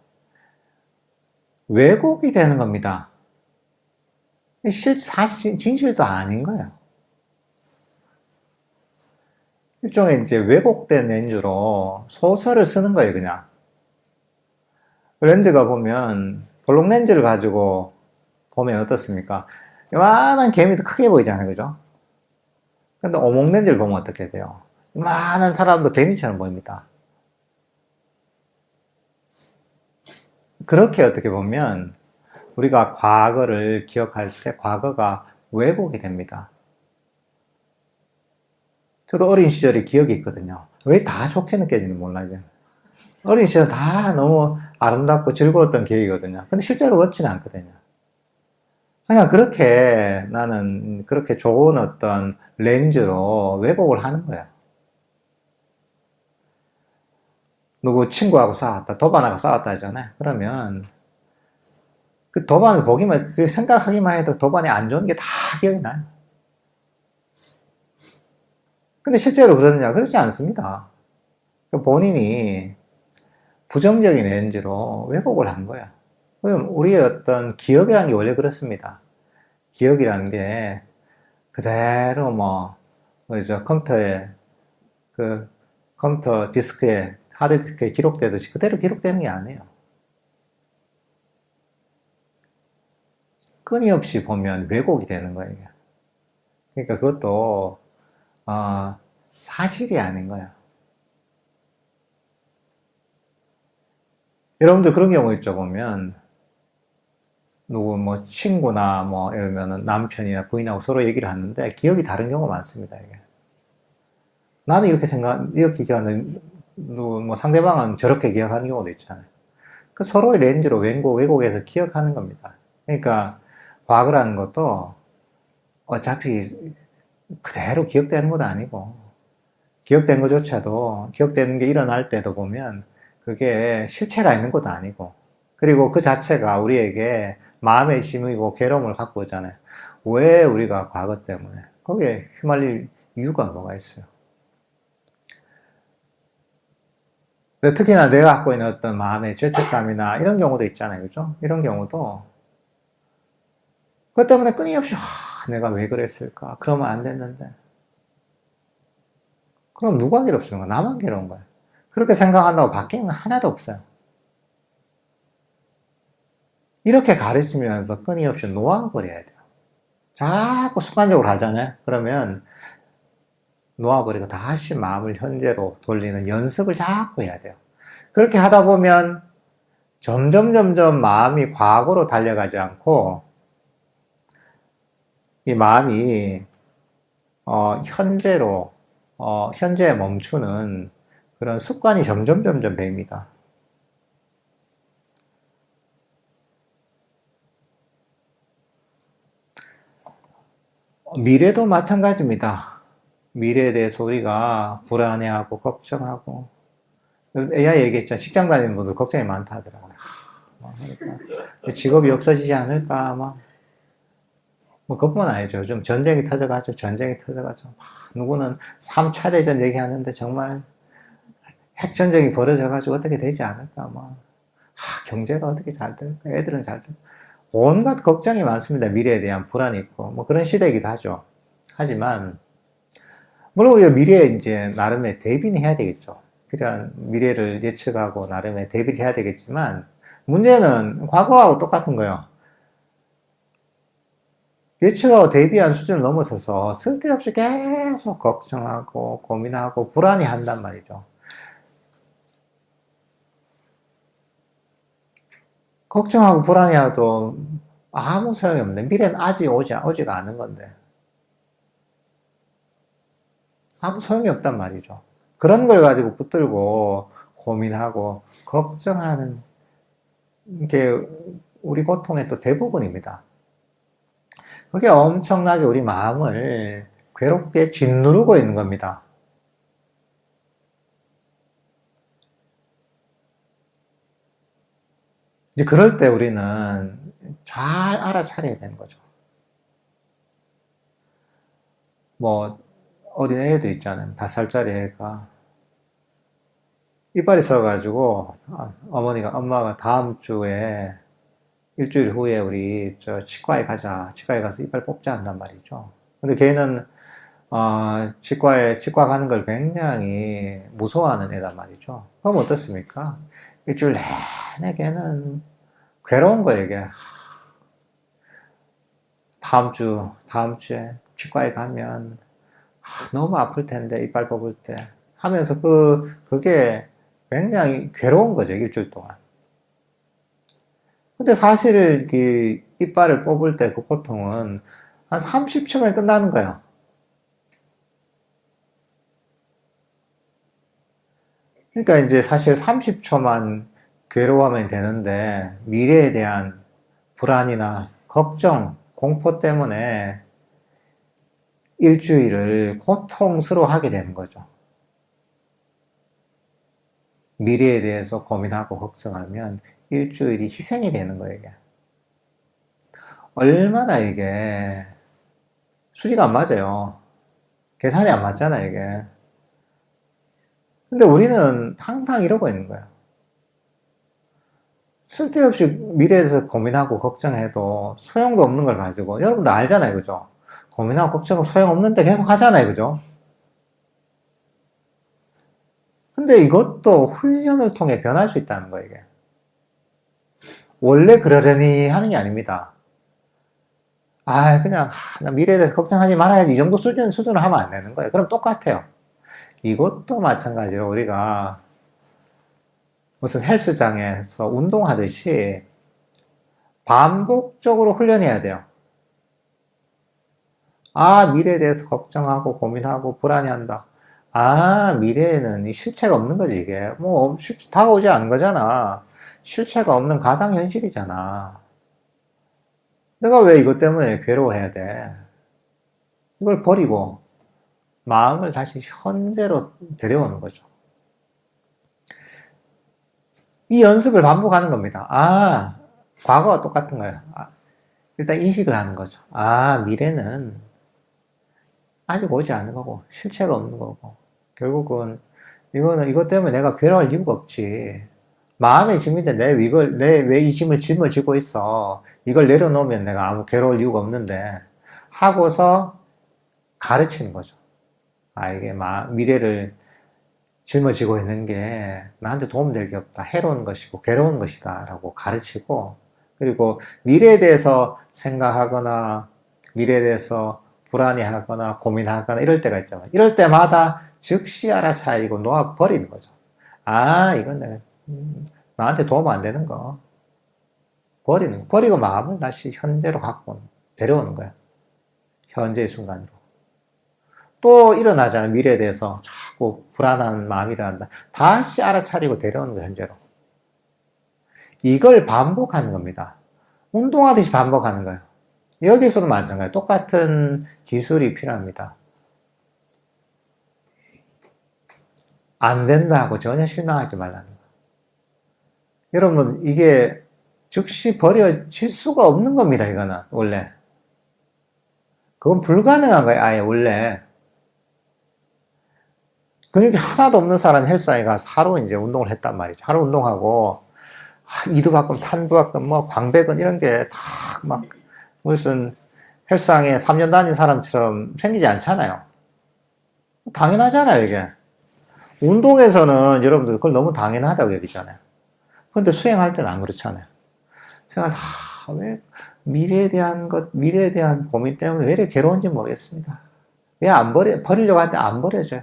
Speaker 1: 왜곡이 되는 겁니다. 사실 진실도 아닌 거예요. 일종의 이제 왜곡된 렌즈로 소설을 쓰는 거예요, 그냥. 렌즈가 보면 볼록 렌즈를 가지고 보면 어떻습니까? 요만한 개미도 크게 보이잖아요, 그죠? 근데 오목 렌즈를 보면 어떻게 돼요? 요만한 사람도 개미처럼 보입니다. 그렇게 어떻게 보면 우리가 과거를 기억할 때 과거가 왜곡이 됩니다. 저도 어린 시절의 기억이 있거든요. 왜 다 좋게 느껴지는지 몰라요. 어린 시절 다 너무 아름답고 즐거웠던 기억이거든요. 근데 실제로 그렇지는 않거든요. 그냥 그렇게 나는 그렇게 좋은 어떤 렌즈로 왜곡을 하는 거야. 누구 친구하고 싸웠다, 도반하고 싸웠다 하잖아요. 그러면 그 도반을 보기만, 그 생각하기만 해도 도반이 안 좋은 게 다 기억이 나요. 근데 실제로 그러느냐? 그렇지 않습니다. 본인이 부정적인 렌즈로 왜곡을 한 거야. 그럼 우리의 어떤 기억이라는 게 원래 그렇습니다. 기억이라는 게 그대로 뭐죠? 컴퓨터 디스크에, 하드디스크에 기록되듯이 그대로 기록되는 게 아니에요. 끊임없이 보면 왜곡이 되는 거예요. 그러니까 그것도 사실이 아닌 거야. 여러분들 그런 경우 있죠, 보면 누구 친구나 예를 들면 남편이나 부인하고 서로 얘기를 하는데 기억이 다른 경우가 많습니다. 이게. 나는 이렇게 기억하는데 상대방은 저렇게 기억하는 경우도 있잖아요. 그 서로의 렌즈로 왜곡해서 기억하는 겁니다. 그러니까 과거라는 것도 어차피 그대로 기억되는 것도 아니고, 기억된 것조차도, 기억되는 게 일어날 때도 보면 그게 실체가 있는 것도 아니고, 그리고 그 자체가 우리에게 마음의 짐이고 괴로움을 갖고 오잖아요. 왜 우리가 과거 때문에 거기에 휘말릴 이유가 뭐가 있어요? 특히나 내가 갖고 있는 어떤 마음의 죄책감이나 이런 경우도 있잖아요. 그죠? 이런 경우도 그것 때문에 끊임없이 내가 왜 그랬을까? 그러면 안 됐는데. 그럼 누가 괴롭히는 거야? 나만 괴로운 거야. 그렇게 생각한다고 바뀌는 건 하나도 없어요. 이렇게 가르치면서 끊임없이 놓아버려야 돼요. 자꾸 습관적으로 하잖아요. 그러면 놓아버리고 다시 마음을 현재로 돌리는 연습을 자꾸 해야 돼요. 그렇게 하다 보면 점점 마음이 과거로 달려가지 않고 이 마음이 현재에 멈추는 그런 습관이 점점 배입니다. 미래도 마찬가지입니다. 미래에 대해서 우리가 불안해하고 걱정하고, AI 얘기했죠. 직장 다니는 분들 걱정이 많다 하더라고요. 직업이 없어지지 않을까, 뭐, 그것뿐만 아니죠. 좀 전쟁이 터져가지고. 누구는 3차 대전 얘기하는데 정말 핵전쟁이 벌어져가지고 어떻게 되지 않을까, 경제가 어떻게 잘 될까, 애들은 잘 될까. 온갖 걱정이 많습니다. 미래에 대한 불안이 있고, 뭐 그런 시대이기도 하죠. 하지만, 물론 우리가 미래에 이제 나름의 대비는 해야 되겠죠. 필요한 미래를 예측하고 나름의 대비를 해야 되겠지만, 문제는 과거하고 똑같은 거예요. 예측하고 대비한 수준을 넘어서서 쓸데없이 계속 걱정하고 고민하고 불안해한단 말이죠. 걱정하고 불안해도 아무 소용이 없는데 미래는 아직 오지가 않은 건데 아무 소용이 없단 말이죠. 그런 걸 가지고 붙들고 고민하고 걱정하는 게 우리 고통의 또 대부분입니다. 그게 엄청나게 우리 마음을 괴롭게 짓누르고 있는 겁니다. 이제 그럴 때 우리는 잘 알아차려야 되는 거죠. 뭐, 어린 애들 있잖아요. 5살짜리 애가. 이빨이 썩어가지고, 엄마가 다음 주에, 일주일 후에 우리 치과에 가자. 치과에 가서 이빨 뽑자 한단 말이죠. 근데 걔는, 치과 가는 걸 굉장히 무서워하는 애단 말이죠. 그럼 어떻습니까? 일주일 내내 걔는 괴로운 거예요, 이게. 다음 주에 치과에 가면, 너무 아플 텐데, 이빨 뽑을 때. 하면서 그게 굉장히 괴로운 거죠, 일주일 동안. 근데 사실, 이빨을 뽑을 때 그 고통은 한 30초면 끝나는 거예요. 그러니까 이제 사실 30초만 괴로워하면 되는데, 미래에 대한 불안이나 걱정, 공포 때문에 일주일을 고통스러워하게 되는 거죠. 미래에 대해서 고민하고 걱정하면 일주일이 희생이 되는 거예요, 이게. 얼마나 이게 수지가 안 맞아요. 계산이 안 맞잖아요, 이게. 근데 우리는 항상 이러고 있는 거예요. 쓸데없이 미래에 대해서 고민하고 걱정해도 소용도 없는 걸 가지고, 여러분도 알잖아요, 그죠? 고민하고 걱정하고 소용없는데 계속 하잖아요, 그죠? 근데 이것도 훈련을 통해 변할 수 있다는 거예요, 이게. 원래 그러려니 하는 게 아닙니다. 그냥, 나 미래에 대해서 걱정하지 말아야지. 이 정도 수준으로 하면 안 되는 거예요. 그럼 똑같아요. 이것도 마찬가지로 우리가 무슨 헬스장에서 운동하듯이 반복적으로 훈련해야 돼요. 미래에 대해서 걱정하고 고민하고 불안해한다. 미래에는 이 실체가 없는 거지, 이게. 다가오지 않은 거잖아. 실체가 없는 가상현실이잖아. 내가 왜 이것 때문에 괴로워해야 돼? 이걸 버리고 마음을 다시 현재로 데려오는 거죠. 이 연습을 반복하는 겁니다. 과거와 똑같은 거예요. 일단 인식을 하는 거죠. 미래는 아직 오지 않은 거고, 실체가 없는 거고, 결국은 이것 때문에 내가 괴로워할 이유가 없지. 마음의 짐인데 내 왜 이 짐을 짊어지고 있어. 이걸 내려놓으면 내가 아무 괴로울 이유가 없는데, 하고서 가르치는 거죠. 이게 미래를 짊어지고 있는 게 나한테 도움될 게 없다. 해로운 것이고 괴로운 것이다. 라고 가르치고, 그리고 미래에 대해서 생각하거나 미래에 대해서 불안해하거나 고민하거나 이럴 때가 있잖아요. 이럴 때마다 즉시 알아차리고 놓아버리는 거죠. 이건 내가 나한테 도움 안 되는 거 버리고 마음을 다시 현재로 갖고 데려오는 거야. 현재의 순간으로. 또 일어나잖아요. 미래에 대해서 자꾸 불안한 마음이 일어난다. 다시 알아차리고 데려오는 거예요. 현재로. 이걸 반복하는 겁니다. 운동하듯이 반복하는 거예요. 여기서도 마찬가지예요. 똑같은 기술이 필요합니다. 안 된다고 전혀 실망하지 말라는 거예요. 여러분, 이게 즉시 버려질 수가 없는 겁니다. 이거는 원래. 그건 불가능한 거예요. 아예 원래. 근육이 하나도 없는 사람이 헬스장에 가서 하루 이제 운동을 했단 말이죠. 하루 운동하고, 이도 가끔 산도 가끔 광배근 이런 게 다 막 무슨 헬스장에 3년 다닌 사람처럼 생기지 않잖아요. 당연하잖아요, 이게. 운동에서는 여러분들 그걸 너무 당연하다고 여기잖아요. 근데 수행할 때는 안 그렇잖아요. 왜 미래에 대한 고민 때문에 왜 이렇게 괴로운지 모르겠습니다. 왜 버리려고 하는데 안 버려져요.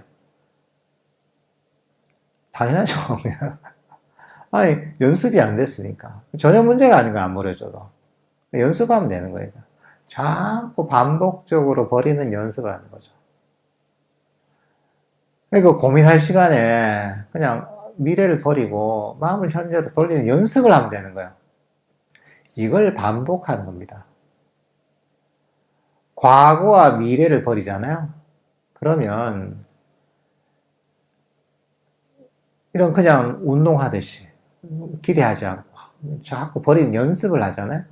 Speaker 1: 당연하죠. 연습이 안 됐으니까. 전혀 문제가 아닌 거 안 버려져도. 연습하면 되는 거예요. 자꾸 반복적으로 버리는 연습을 하는 거죠. 그러니까 고민할 시간에 그냥 미래를 버리고 마음을 현재로 돌리는 연습을 하면 되는 거예요. 이걸 반복하는 겁니다. 과거와 미래를 버리잖아요. 그러면 이런 그냥 운동하듯이 기대하지 않고 자꾸 버리는 연습을 하잖아요.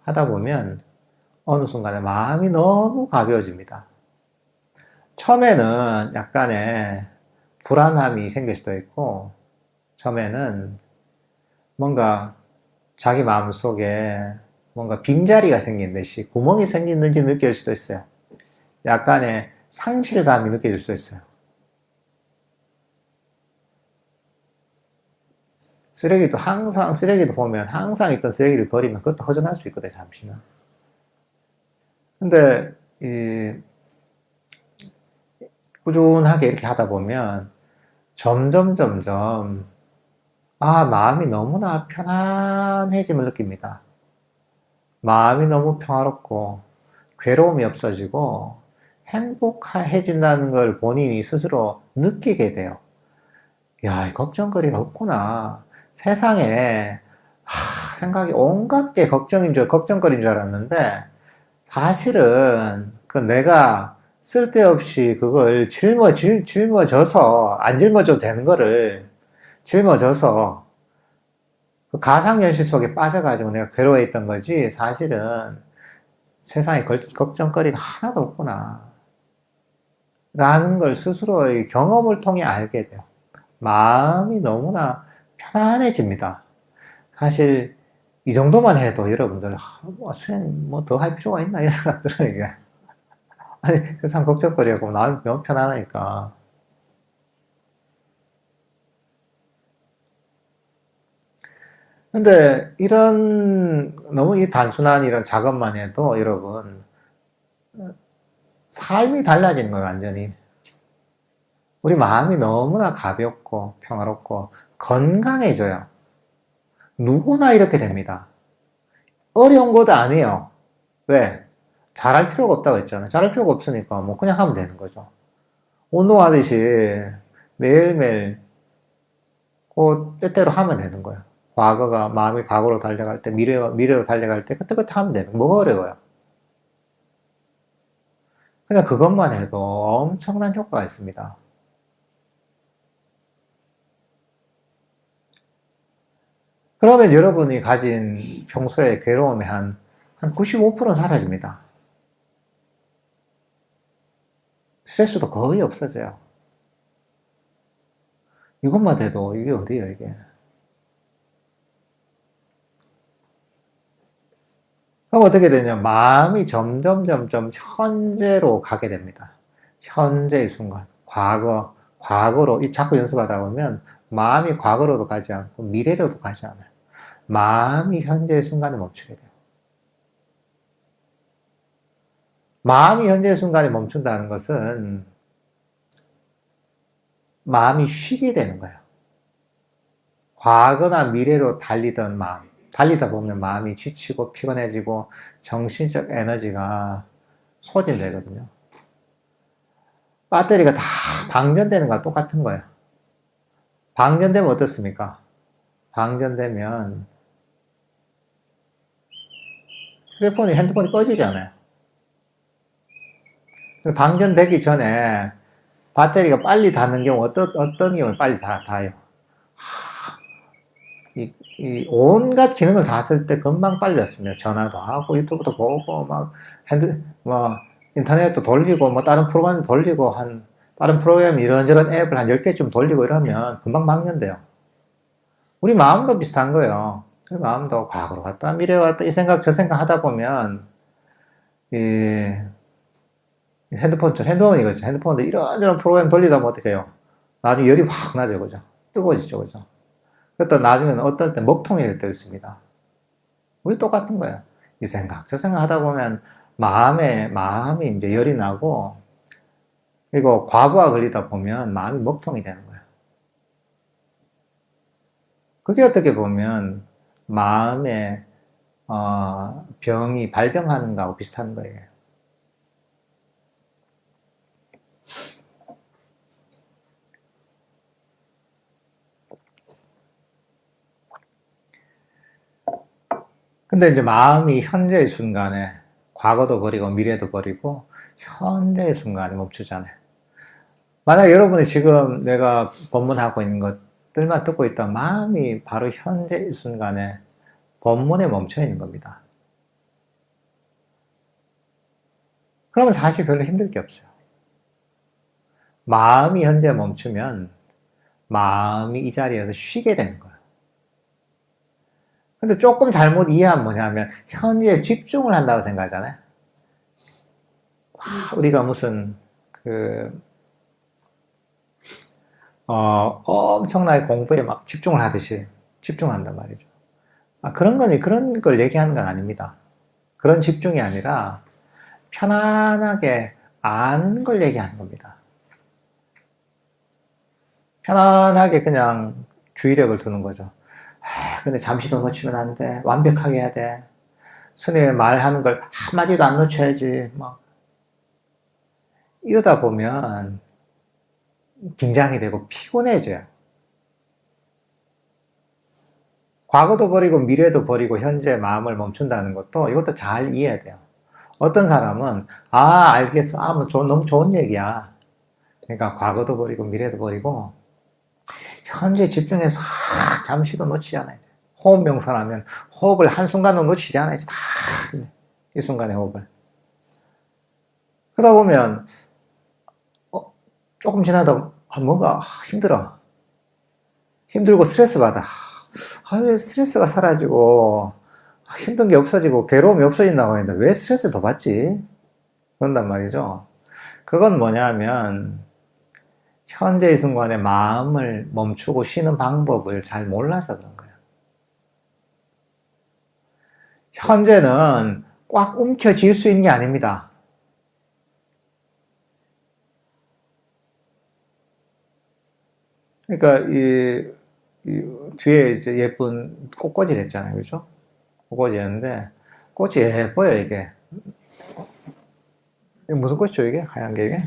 Speaker 1: 하다 보면 어느 순간에 마음이 너무 가벼워집니다. 처음에는 약간의 불안함이 생길 수도 있고, 처음에는 뭔가 자기 마음속에 뭔가 빈자리가 생긴 듯이 구멍이 생기는지 느낄 수도 있어요. 약간의 상실감이 느껴질 수도 있어요. 쓰레기도 보면 항상 있던 쓰레기를 버리면 그것도 허전할 수 있거든요, 잠시는. 근데, 꾸준하게 이렇게 하다 보면 점점, 마음이 너무나 편안해짐을 느낍니다. 마음이 너무 평화롭고, 괴로움이 없어지고, 행복해진다는 걸 본인이 스스로 느끼게 돼요. 이 걱정거리가 없구나. 세상에 생각이 온갖 게 걱정거리인 줄 알았는데 사실은 그 내가 쓸데없이 그걸 짊어져서 안 짊어져도 되는 거를 짊어져서 그 가상현실 속에 빠져가지고 내가 괴로워했던 거지 사실은 세상에 걱정거리가 하나도 없구나 라는 걸 스스로의 경험을 통해 알게 돼요. 마음이 너무나 편안해집니다. 사실 이 정도만 해도 여러분들 수행 뭐 더 할 필요가 있나 이런 생각 들어요. 이게 세상 걱정거리고 마음이 너무 편안하니까. 근데 너무 이 단순한 이런 작업만 해도 여러분 삶이 달라지는 거예요. 완전히 우리 마음이 너무나 가볍고 평화롭고 건강해져요. 누구나 이렇게 됩니다. 어려운 것도 아니에요. 왜? 잘할 필요가 없다고 했잖아요. 잘할 필요가 없으니까 뭐 그냥 하면 되는 거죠. 운동하듯이 매일매일 때때로 하면 되는 거예요. 과거가, 마음이 과거로 달려갈 때, 미래로 달려갈 때, 그때 하면 되는 거. 뭐가 어려워요? 그냥 그것만 해도 엄청난 효과가 있습니다. 그러면 여러분이 가진 평소에 괴로움이 한 95%는 사라집니다. 스트레스도 거의 없어져요. 이것만 해도 이게 어디예요, 이게? 그럼 어떻게 되냐? 마음이 점점 현재로 가게 됩니다. 현재의 순간. 과거로, 자꾸 연습하다 보면 마음이 과거로도 가지 않고 미래로도 가지 않아요. 마음이 현재의 순간에 멈추게 돼요. 마음이 현재의 순간에 멈춘다는 것은 마음이 쉬게 되는 거예요. 과거나 미래로 달리던 마음. 달리다 보면 마음이 지치고 피곤해지고 정신적 에너지가 소진되거든요. 배터리가 다 방전되는 거와 똑같은 거예요. 방전되면 어떻습니까? 방전되면 핸드폰이 꺼지잖아요. 방전되기 전에 배터리가 빨리 닿는 경우 어떤 경우에 빨리 닿아요? 온갖 기능을 다 쓸 때 금방 빨리 닿습니다. 전화도 하고 유튜브도 보고 인터넷도 돌리고 다른 프로그램 돌리고 다른 프로그램 이런저런 앱을 한 10개쯤 돌리고 이러면 금방 막는데요. 우리 마음도 비슷한 거예요. 우리 마음도 과거로 갔다 미래로 갔다 이 생각 저 생각 하다 보면 핸드폰이 그렇죠. 핸드폰도 이런저런 프로그램 돌리다 보면 어떻게 해요? 나중에 열이 확 나죠, 그죠? 뜨거워지죠, 그죠? 그랬다 나중에는 어떨 때 먹통이 될 때가 있습니다. 우리 똑같은 거예요. 이 생각, 저 생각 하다 보면 마음이 이제 열이 나고, 그리고 과부하 걸리다 보면 마음이 먹통이 되는 거예요. 그게 어떻게 보면 마음의, 병이 발병하는 거하고 비슷한 거예요. 근데 이제 마음이 현재의 순간에 과거도 버리고 미래도 버리고 현재의 순간에 멈추잖아요. 만약 여러분이 지금 내가 법문하고 있는 것들만 듣고 있다 마음이 바로 현재의 순간에 법문에 멈춰 있는 겁니다. 그러면 사실 별로 힘들 게 없어요. 마음이 현재 멈추면 마음이 이 자리에서 쉬게 되는 거예요. 근데 조금 잘못 이해하면 뭐냐면 현재에 집중을 한다고 생각하잖아요. 우리가 무슨 엄청나게 공부에 막 집중을 하듯이 집중한단 말이죠. 그런 걸 얘기하는 건 아닙니다. 그런 집중이 아니라 편안하게 아는 걸 얘기하는 겁니다. 편안하게 그냥 주의력을 두는 거죠. 근데 잠시도 놓치면 안 돼. 완벽하게 해야 돼. 스님의 말하는 걸 한마디도 안 놓쳐야지. 이러다 보면 긴장이 되고 피곤해져요. 과거도 버리고 미래도 버리고 현재 마음을 멈춘다는 것도 이것도 잘 이해해야 돼요. 어떤 사람은 알겠어. 너무 좋은 얘기야. 그러니까 과거도 버리고 미래도 버리고 현재 집중해서 잠시도 놓치지 않아야 돼. 호흡 명상하면 호흡을 한순간도 놓치지 않아야지. 이 순간의 호흡을. 그러다 보면 조금 지나다 뭔가 힘들어. 힘들고 스트레스 받아. 왜 스트레스가 사라지고 힘든 게 없어지고 괴로움이 없어진다고 했는데 왜 스트레스를 더 받지? 그런단 말이죠. 그건 뭐냐면 현재의 순간에 마음을 멈추고 쉬는 방법을 잘 몰라서 그런 거예요. 현재는 꽉 움켜쥘 수 있는 게 아닙니다. 그러니까 이 뒤에 이제 예쁜 꽃꽂이를 했잖아요, 그죠? 꽃꽂이였는데 꽃이 예뻐요, 이게. 이게 무슨 꽃이죠, 이게? 하얀 게 이게?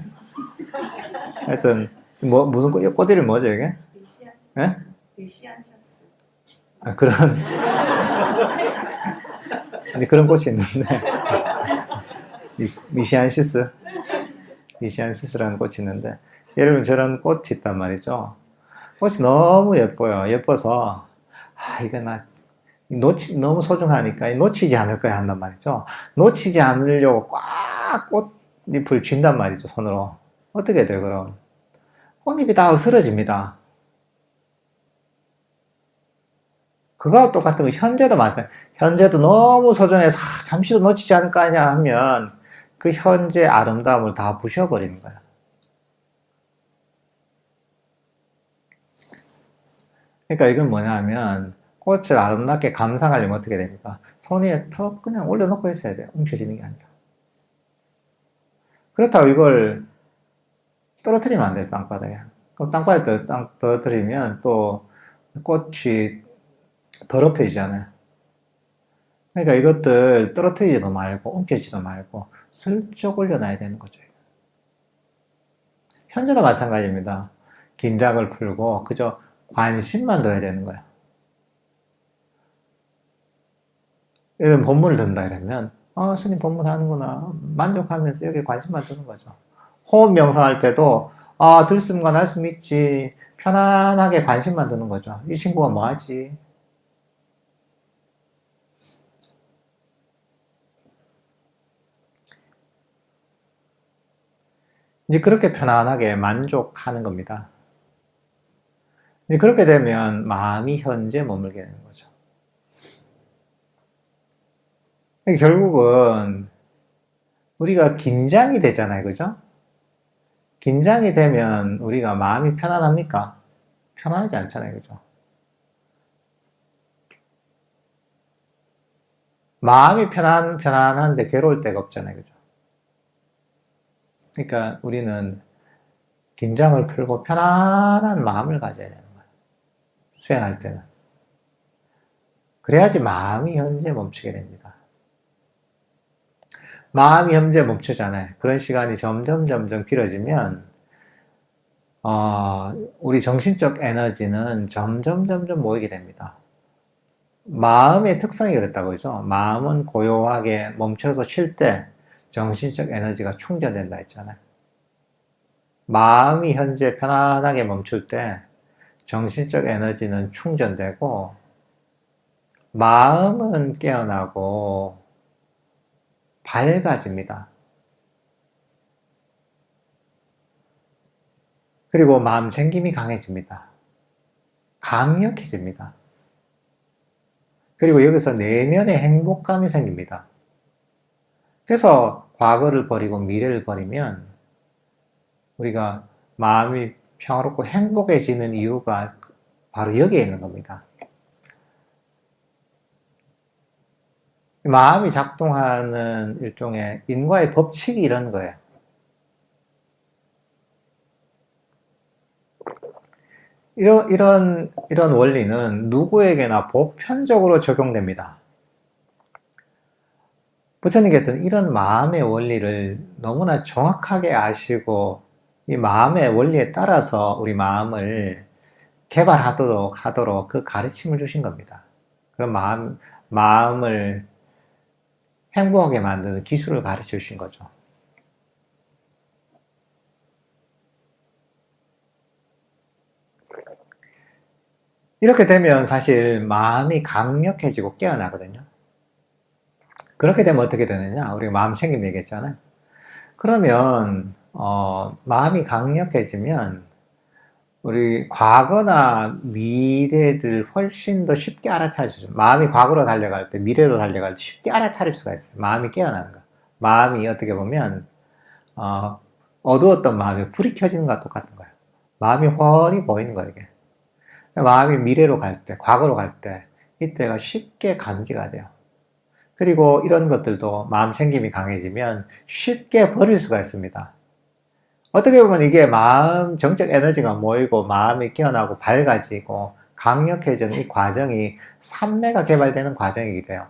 Speaker 1: 하여튼 무슨 꽃, 꽃 이름 뭐죠, 이게?
Speaker 2: 루시안.
Speaker 1: 예?
Speaker 2: 루시안 셔츠.
Speaker 1: 그런, 아니, 그런 꽃이 있는데, 미시안시스, 미시안시스라는 꽃이 있는데, 여러분 저런 꽃이 있단 말이죠. 꽃이 너무 예뻐요. 예뻐서, 이거 너무 소중하니까 놓치지 않을 거야 한단 말이죠. 놓치지 않으려고 꽉 꽃잎을 쥔단 말이죠, 손으로. 어떻게 돼요, 그럼? 꽃잎이 다 으스러집니다. 그거와 똑같은 거, 현재도 마찬가지. 현재도 너무 소중해서, 잠시도 놓치지 않을 거 아니야 하면, 그 현재 아름다움을 다 부셔버리는 거야. 그러니까 이건 뭐냐면, 꽃을 아름답게 감상하려면 어떻게 됩니까? 손에 턱 그냥 올려놓고 있어야 돼요. 움켜지는 게 아니라. 그렇다고 이걸 떨어뜨리면 안 돼요, 땅바닥에. 그럼 땅바닥에 떨어뜨리면 또 꽃이 더럽혀지잖아요. 그러니까 이것들 떨어뜨리지도 말고, 움켜지지도 말고, 슬쩍 올려놔야 되는 거죠. 현재도 마찬가지입니다. 긴장을 풀고, 그저 관심만 둬야 되는 거예요. 이런 본문을 든다 이러면, 스님 본문 하는구나. 만족하면서 여기 관심만 두는 거죠. 호흡 명상할 때도, 들숨과 날숨 있지. 편안하게 관심만 두는 거죠. 이 친구가 뭐 하지? 이제 그렇게 편안하게 만족하는 겁니다. 이제 그렇게 되면 마음이 현재 머물게 되는 거죠. 결국은 우리가 긴장이 되잖아요, 그죠? 긴장이 되면 우리가 마음이 편안합니까? 편안하지 않잖아요, 그죠? 마음이 편안한데 괴로울 데가 없잖아요, 그죠? 그러니까 우리는 긴장을 풀고 편안한 마음을 가져야 되는 거예요. 수행할 때는. 그래야지 마음이 현재 멈추게 됩니다. 마음이 현재 멈추잖아요. 그런 시간이 점점 길어지면, 우리 정신적 에너지는 점점 모이게 됩니다. 마음의 특성이 그렇다고 하죠. 마음은 고요하게 멈춰서 쉴 때 정신적 에너지가 충전된다 했잖아요. 마음이 현재 편안하게 멈출 때 정신적 에너지는 충전되고 마음은 깨어나고 밝아집니다. 그리고 마음 챙김이 강해집니다. 강력해집니다. 그리고 여기서 내면의 행복감이 생깁니다. 그래서 과거를 버리고 미래를 버리면 우리가 마음이 평화롭고 행복해지는 이유가 바로 여기에 있는 겁니다. 마음이 작동하는 일종의 인과의 법칙이 이런 거예요. 이런 원리는 누구에게나 보편적으로 적용됩니다. 부처님께서는 이런 마음의 원리를 너무나 정확하게 아시고 이 마음의 원리에 따라서 우리 마음을 개발하도록 그 가르침을 주신 겁니다. 그런 마음을 행복하게 만드는 기술을 가르쳐 주신 거죠. 이렇게 되면 사실 마음이 강력해지고 깨어나거든요. 그렇게 되면 어떻게 되느냐? 우리가 마음 챙김 얘기했잖아요. 그러면 마음이 강력해지면 우리 과거나 미래를 훨씬 더 쉽게 알아차릴 수 있어요. 마음이 과거로 달려갈 때, 미래로 달려갈 때 쉽게 알아차릴 수가 있어요. 마음이 깨어나는 거. 마음이 어떻게 보면 어두웠던 마음이 불이 켜지는 것과 똑같은 거예요. 마음이 훤히 보이는 거예요, 이게. 마음이 미래로 갈 때, 과거로 갈 때, 이때가 쉽게 감지가 돼요. 그리고 이런 것들도 마음 챙김이 강해지면 쉽게 버릴 수가 있습니다. 어떻게 보면 이게 마음, 정적 에너지가 모이고 마음이 깨어나고 밝아지고 강력해지는 이 과정이 삼매가 개발되는 과정이기도 해요.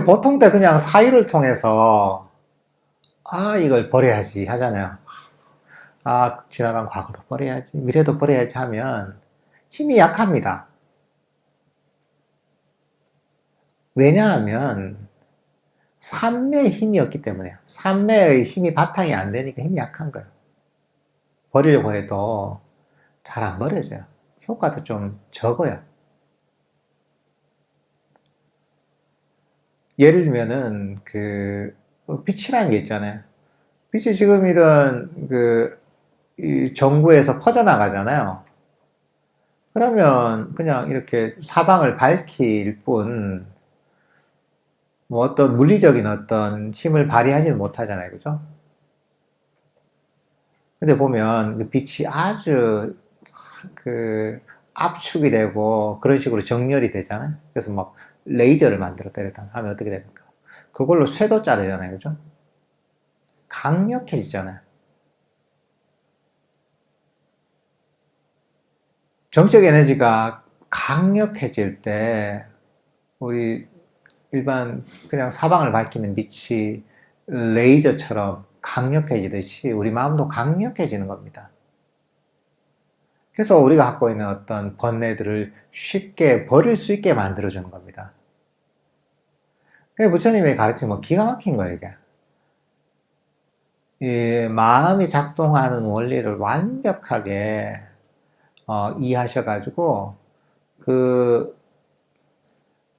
Speaker 1: 보통 때 그냥 사유를 통해서 이걸 버려야지 하잖아요. 지나간 과거도 버려야지, 미래도 버려야지 하면 힘이 약합니다. 왜냐하면 삼매의 힘이 없기 때문에요. 삼매의 힘이 바탕이 안 되니까 힘이 약한 거예요. 버리려고 해도 잘 안 버려져요. 효과도 좀 적어요. 예를 들면은 빛이라는 게 있잖아요. 빛이 지금 이런 이 전구에서 퍼져나가잖아요. 그러면 그냥 이렇게 사방을 밝힐 뿐, 뭐 어떤 물리적인 어떤 힘을 발휘하지는 못하잖아요. 그죠? 근데 보면 그 빛이 아주 압축이 되고 그런 식으로 정렬이 되잖아요. 그래서 막 레이저를 만들어 때렸다 하면 어떻게 됩니까? 그걸로 쇠도 자르잖아요. 그죠? 강력해지잖아요. 정적 에너지가 강력해질 때 우리 일반 그냥 사방을 밝히는 빛이 레이저처럼 강력해지듯이 우리 마음도 강력해지는 겁니다. 그래서 우리가 갖고 있는 어떤 번뇌들을 쉽게 버릴 수 있게 만들어주는 겁니다. 부처님의 가르침이 뭐 기가 막힌 거예요, 이게. 이 마음이 작동하는 원리를 완벽하게 이해하셔가지고 그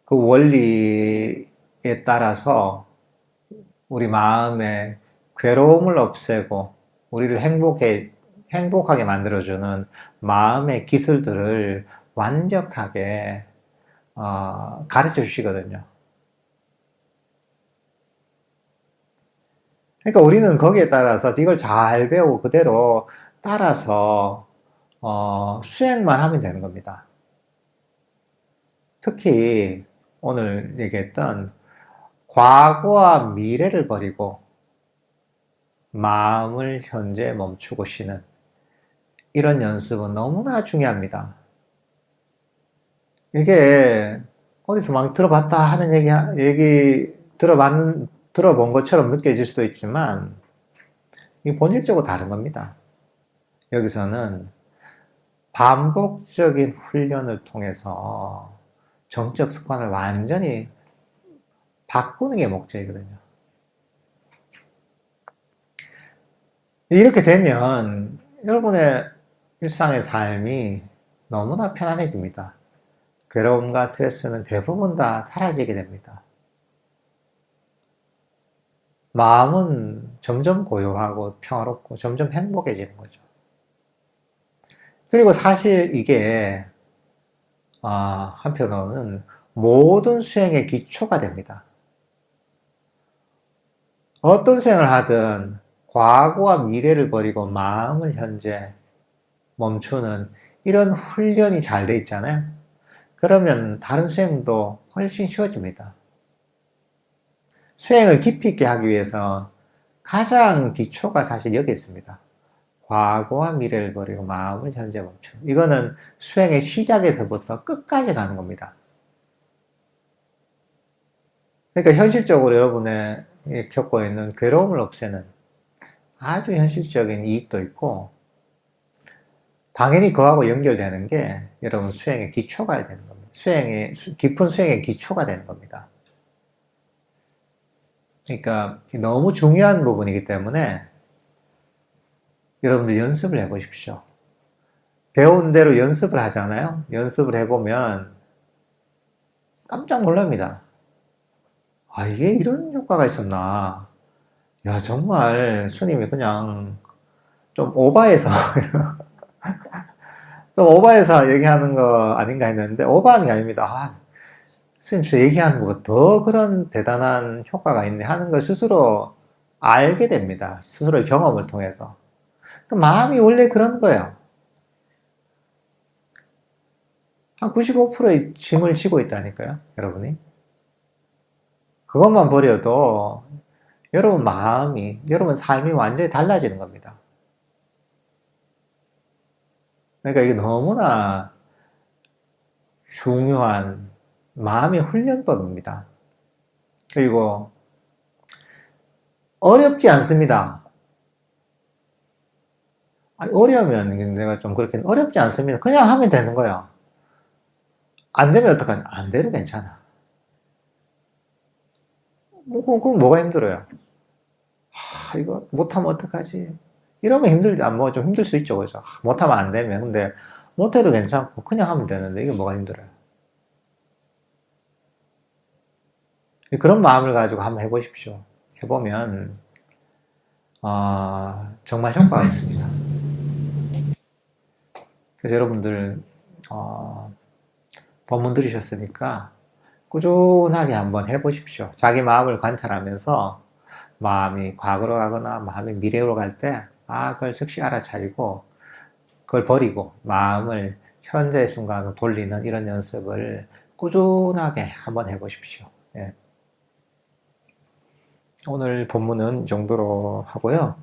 Speaker 1: 원리에 따라서 우리 마음의 괴로움을 없애고 우리를 행복하게 만들어주는 마음의 기술들을 완벽하게 가르쳐 주시거든요. 그러니까 우리는 거기에 따라서 이걸 잘 배우고 그대로 따라서 수행만 하면 되는 겁니다. 특히 오늘 얘기했던 과거와 미래를 버리고 마음을 현재 멈추고 쉬는 이런 연습은 너무나 중요합니다. 이게 어디서 막 들어봤다 하는 얘기 들어본 것처럼 느껴질 수도 있지만 이 본질적으로 다른 겁니다. 여기서는 반복적인 훈련을 통해서 정적 습관을 완전히 바꾸는 게 목적이거든요. 이렇게 되면 여러분의 일상의 삶이 너무나 편안해집니다. 괴로움과 스트레스는 대부분 다 사라지게 됩니다. 마음은 점점 고요하고 평화롭고 점점 행복해지는 거죠. 그리고 사실 이게 한편으로는 모든 수행의 기초가 됩니다. 어떤 수행을 하든 과거와 미래를 버리고 마음을 현재 멈추는 이런 훈련이 잘 돼 있잖아요. 그러면 다른 수행도 훨씬 쉬워집니다. 수행을 깊이 있게 하기 위해서 가장 기초가 사실 여기 있습니다. 과거와 미래를 버리고 마음을 현재 멈추는. 이거는 수행의 시작에서부터 끝까지 가는 겁니다. 그러니까 현실적으로 여러분의 겪고 있는 괴로움을 없애는 아주 현실적인 이익도 있고, 당연히 그거하고 연결되는 게 여러분 수행의 기초가 되는 겁니다. 깊은 수행의 기초가 되는 겁니다. 그러니까 너무 중요한 부분이기 때문에 여러분들 연습을 해보십시오. 배운 대로 연습을 하잖아요. 연습을 해보면 깜짝 놀랍니다. 이게 이런 효과가 있었나. 야, 정말 스님이 그냥 좀 오바해서 좀 오바해서 얘기하는 거 아닌가 했는데 오바하는 게 아닙니다. 스님 저 얘기하는 것보다 더 그런 대단한 효과가 있네 하는 걸 스스로 알게 됩니다. 스스로의 경험을 통해서. 마음이 원래 그런 거예요. 한 95%의 짐을 지고 있다니까요, 여러분이. 그것만 버려도 여러분 삶이 완전히 달라지는 겁니다. 그러니까 이게 너무나 중요한 마음의 훈련법입니다. 그리고 어렵지 않습니다. 아니, 어려우면 내가 좀 그렇게 어렵지 않습니다. 그냥 하면 되는 거야. 안 되면 어떡하냐? 안 돼도 괜찮아. 그럼 뭐가 힘들어요? 이거 못하면 어떡하지? 이러면 힘들지. 뭐 좀 힘들 수 있죠. 그죠? 못하면 안 되면. 근데 못해도 괜찮고 그냥 하면 되는데 이게 뭐가 힘들어요? 그런 마음을 가지고 한번 해보십시오. 해보면 정말 효과가 있습니다. 그래서 여러분들 본문 들으셨으니까 꾸준하게 한번 해보십시오. 자기 마음을 관찰하면서 마음이 과거로 가거나 마음이 미래로 갈 때 그걸 즉시 알아차리고 그걸 버리고 마음을 현재 순간으로 돌리는 이런 연습을 꾸준하게 한번 해보십시오. 예. 오늘 본문은 이 정도로 하고요.